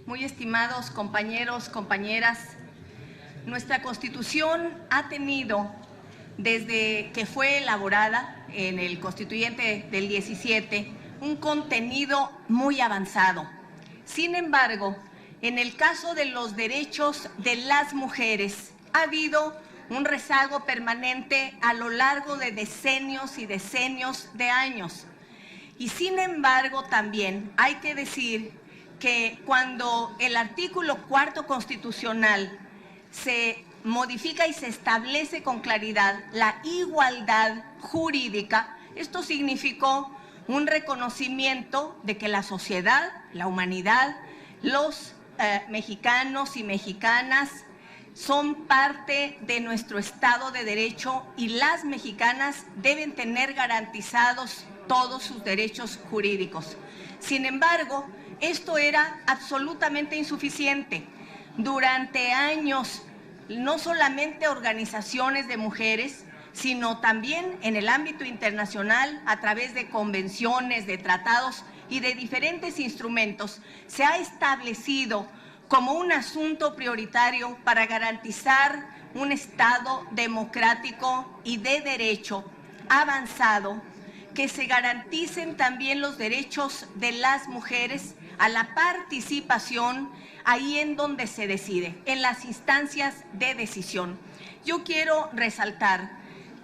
muy estimados compañeros, compañeras, nuestra Constitución ha tenido, desde que fue elaborada en el Constituyente del 17, un contenido muy avanzado. Sin embargo, en el caso de los derechos de las mujeres, ha habido un rezago permanente a lo largo de decenios y decenios de años. Y sin embargo, también hay que decir que cuando el artículo 4º constitucional se modifica y se establece con claridad la igualdad jurídica, esto significó un reconocimiento de que la sociedad, la humanidad, los mexicanos y mexicanas son parte de nuestro Estado de Derecho y las mexicanas deben tener garantizados todos sus derechos jurídicos. Sin embargo, esto era absolutamente insuficiente. Durante años, no solamente organizaciones de mujeres, sino también en el ámbito internacional, a través de convenciones, de tratados y de diferentes instrumentos, se ha establecido como un asunto prioritario para garantizar un Estado democrático y de derecho avanzado, que se garanticen también los derechos de las mujeres a la participación ahí en donde se decide, en las instancias de decisión. Yo quiero resaltar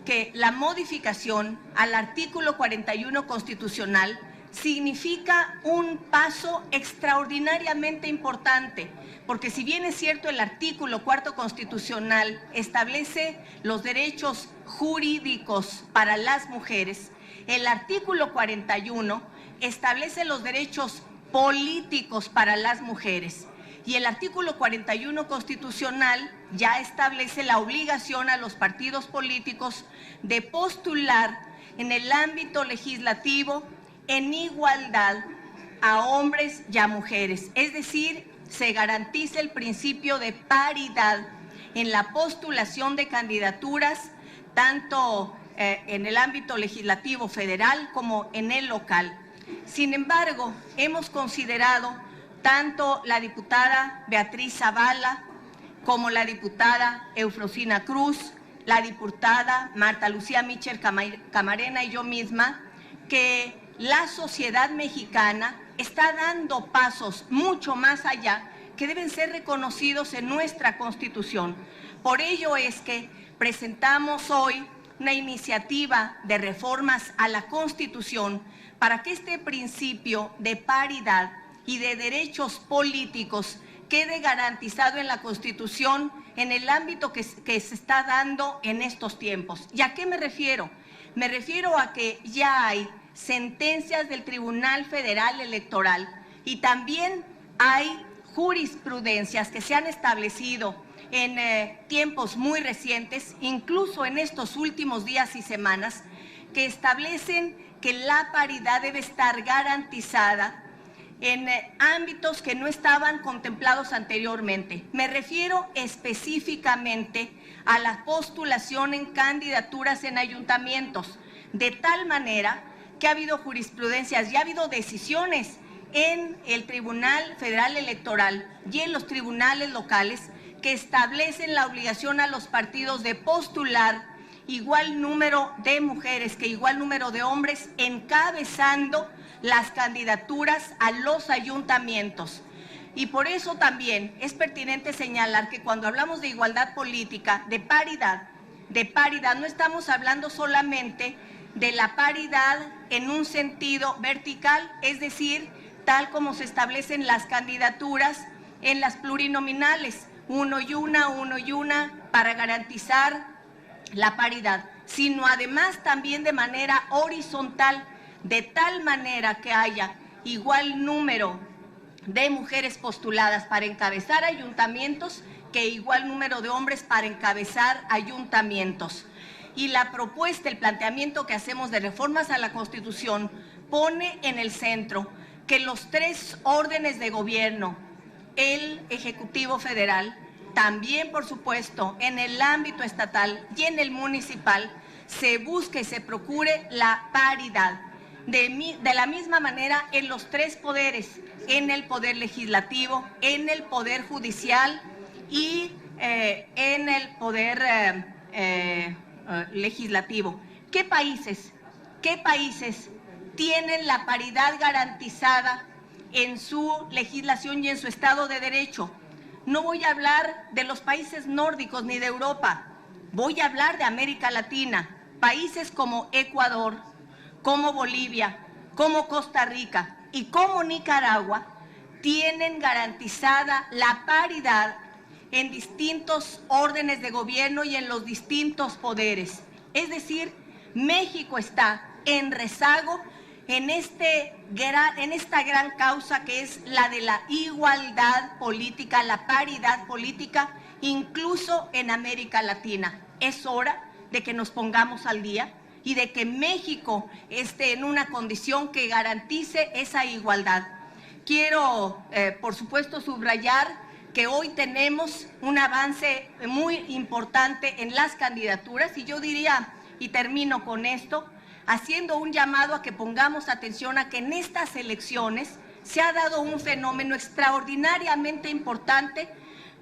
que la modificación al artículo 41 constitucional significa un paso extraordinariamente importante, porque si bien es cierto el artículo 4º constitucional establece los derechos jurídicos para las mujeres, el artículo 41 establece los derechos políticos para las mujeres y el artículo 41 constitucional ya establece la obligación a los partidos políticos de postular en el ámbito legislativo en igualdad a hombres y a mujeres, es decir, se garantiza el principio de paridad en la postulación de candidaturas, tanto en el ámbito legislativo federal como en el local. Sin embargo, hemos considerado tanto la diputada Beatriz Zavala como la diputada Eufrosina Cruz, la diputada Marta Lucía Mitchell Camarena y yo misma, que la sociedad mexicana está dando pasos mucho más allá que deben ser reconocidos en nuestra Constitución. Por ello es que presentamos hoy una iniciativa de reformas a la Constitución para que este principio de paridad y de derechos políticos quede garantizado en la Constitución en el ámbito que se está dando en estos tiempos. ¿Y a qué me refiero? Me refiero a que ya hay sentencias del Tribunal Federal Electoral y también hay jurisprudencias que se han establecido en tiempos muy recientes, incluso en estos últimos días y semanas, que establecen que la paridad debe estar garantizada en ámbitos que no estaban contemplados anteriormente. Me refiero específicamente a la postulación en candidaturas en ayuntamientos, de tal manera que ha habido jurisprudencias y ha habido decisiones en el Tribunal Federal Electoral y en los tribunales locales que establecen la obligación a los partidos de postular igual número de mujeres que igual número de hombres encabezando las candidaturas a los ayuntamientos. Y por eso también es pertinente señalar que cuando hablamos de igualdad política, de paridad, no estamos hablando solamente de la paridad en un sentido vertical, es decir, tal como se establecen las candidaturas en las plurinominales, uno y una, para garantizar la paridad, sino además también de manera horizontal, de tal manera que haya igual número de mujeres postuladas para encabezar ayuntamientos que igual número de hombres para encabezar ayuntamientos. Y la propuesta, el planteamiento que hacemos de reformas a la Constitución pone en el centro que los tres órdenes de gobierno, el Ejecutivo Federal, también por supuesto en el ámbito estatal y en el municipal, se busque y se procure la paridad. de la misma manera en los tres poderes, en el poder legislativo, en el poder judicial y en el poder legislativo. ¿Qué países tienen la paridad garantizada en su legislación y en su Estado de Derecho? No voy a hablar de los países nórdicos ni de Europa, voy a hablar de América Latina, países como Ecuador, como Bolivia, como Costa Rica y como Nicaragua tienen garantizada la paridad en distintos órdenes de gobierno y en los distintos poderes. Es decir, México está en rezago en esta gran causa que es la de la igualdad política, la paridad política, incluso en América Latina. Es hora de que nos pongamos al día y de que México esté en una condición que garantice esa igualdad. Quiero, por supuesto, subrayar que hoy tenemos un avance muy importante en las candidaturas y yo diría, y termino con esto, haciendo un llamado a que pongamos atención a que en estas elecciones se ha dado un fenómeno extraordinariamente importante,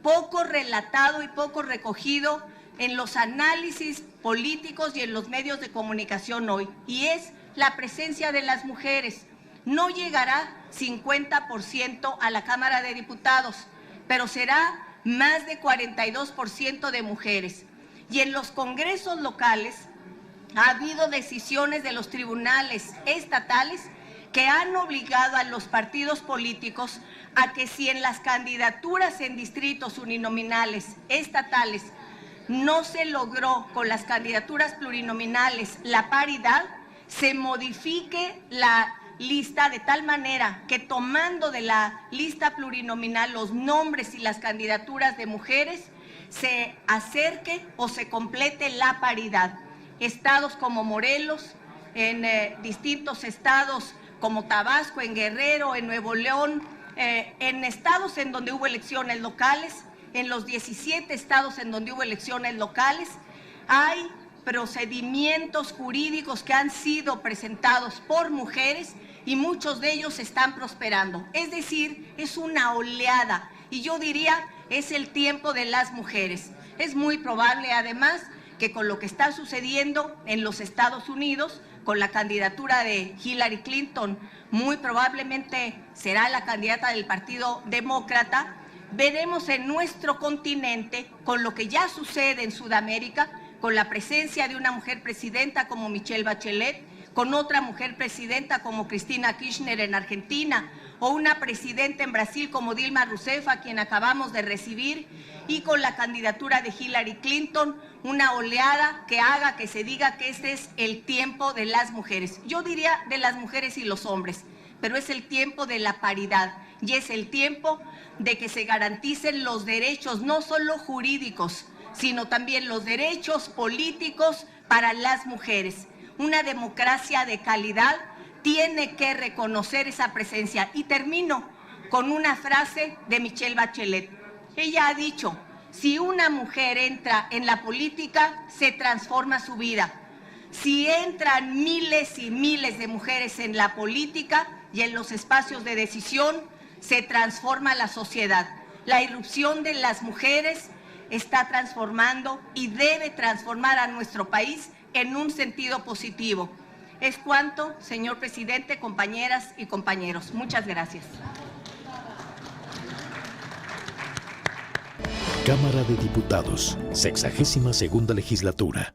poco relatado y poco recogido en los análisis políticos y en los medios de comunicación hoy, y es la presencia de las mujeres. No llegará 50% a la Cámara de Diputados, pero será más de 42% de mujeres. Y en los congresos locales ha habido decisiones de los tribunales estatales que han obligado a los partidos políticos a que si en las candidaturas en distritos uninominales estatales no se logró con las candidaturas plurinominales la paridad, se modifique la lista de tal manera que tomando de la lista plurinominal los nombres y las candidaturas de mujeres, se acerque o se complete la paridad. Estados como Morelos, en distintos estados como Tabasco, en Guerrero, en Nuevo León, en estados en donde hubo elecciones locales, en los 17 estados en donde hubo elecciones locales, hay procedimientos jurídicos que han sido presentados por mujeres y muchos de ellos están prosperando. Es decir, es una oleada y yo diría es el tiempo de las mujeres. Es muy probable además que con lo que está sucediendo en los Estados Unidos, con la candidatura de Hillary Clinton, muy probablemente será la candidata del Partido Demócrata, veremos en nuestro continente, con lo que ya sucede en Sudamérica, con la presencia de una mujer presidenta como Michelle Bachelet, con otra mujer presidenta como Cristina Kirchner en Argentina, o una presidenta en Brasil como Dilma Rousseff, a quien acabamos de recibir, y con la candidatura de Hillary Clinton, una oleada que haga que se diga que este es el tiempo de las mujeres. Yo diría de las mujeres y los hombres, pero es el tiempo de la paridad y es el tiempo de que se garanticen los derechos, no solo jurídicos, sino también los derechos políticos para las mujeres. Una democracia de calidad tiene que reconocer esa presencia. Y termino con una frase de Michelle Bachelet. Ella ha dicho, si una mujer entra en la política, se transforma su vida. Si entran miles y miles de mujeres en la política y en los espacios de decisión, se transforma la sociedad. La irrupción de las mujeres está transformando y debe transformar a nuestro país en un sentido positivo. Es cuanto, señor presidente, compañeras y compañeros. Muchas gracias. Cámara de Diputados, 62ª legislatura.